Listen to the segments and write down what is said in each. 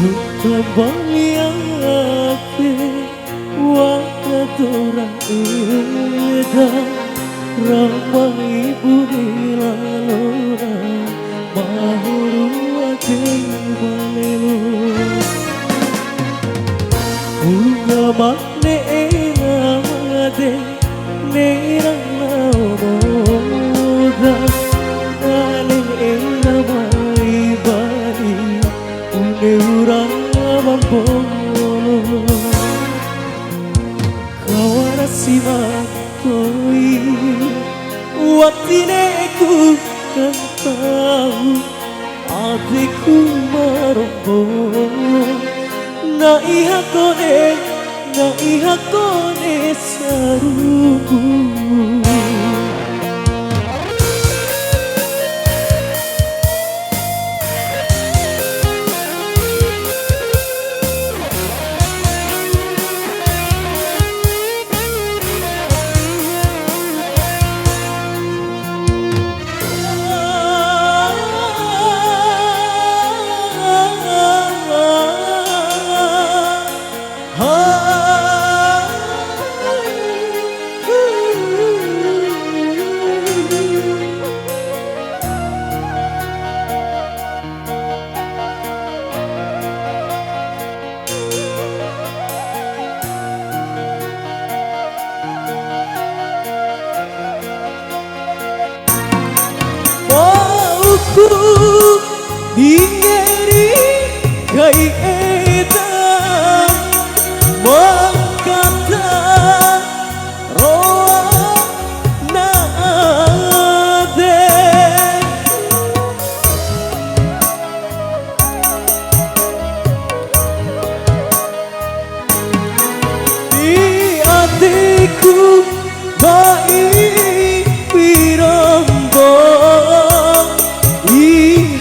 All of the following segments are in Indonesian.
Tambaliake wakatora eda ramai bunila lora mahuru ake balelo bunga makne enamade nerana moda ale enamai bali uneura Bolo kawara simakoi watineku kan tahu adikku marombo na ihakone sarubu Mauku hingeri kai eta mengkata roa nade di hatiku baik pirombo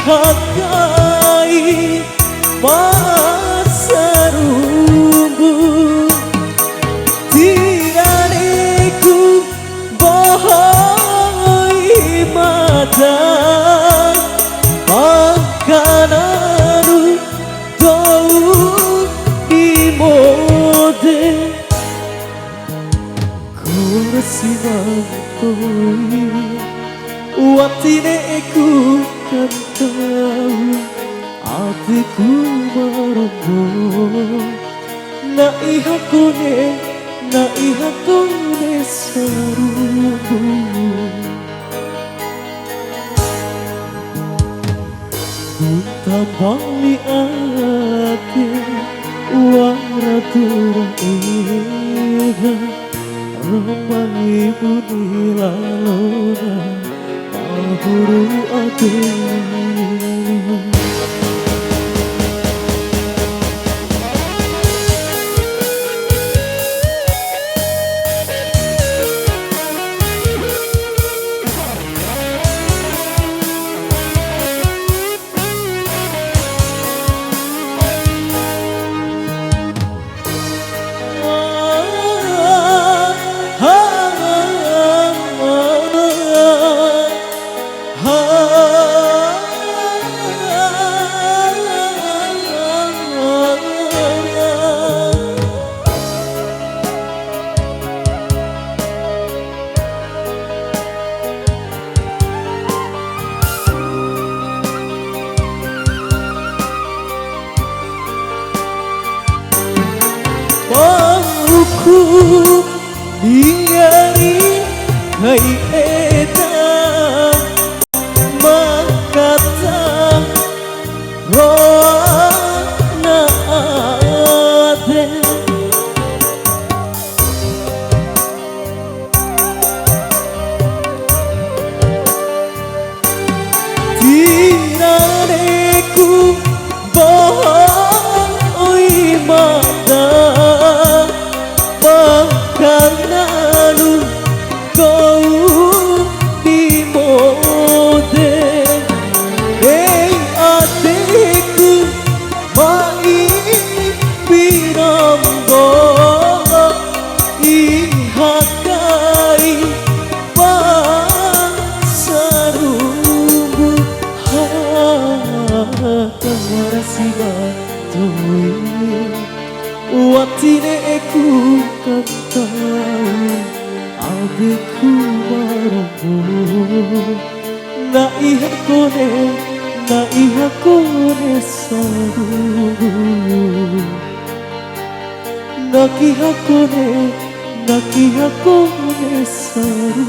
hakai masarumbu tiraniku bohoi mata makananu tau imode kurasimakoi watineku kan tahu hatiku marombo na ihakone sarubu Tambali ake waratura ega ramai bunila lona mahuru ake Mauku hingeri hai eta makata roa naade tiraneku bohoi mata makananu kau dimode hei adikku mai pirambo ihakai pasarumbu hatta warasiba Toi watine ku katahu adekku marahmu na iha kone saru na kiha kone saru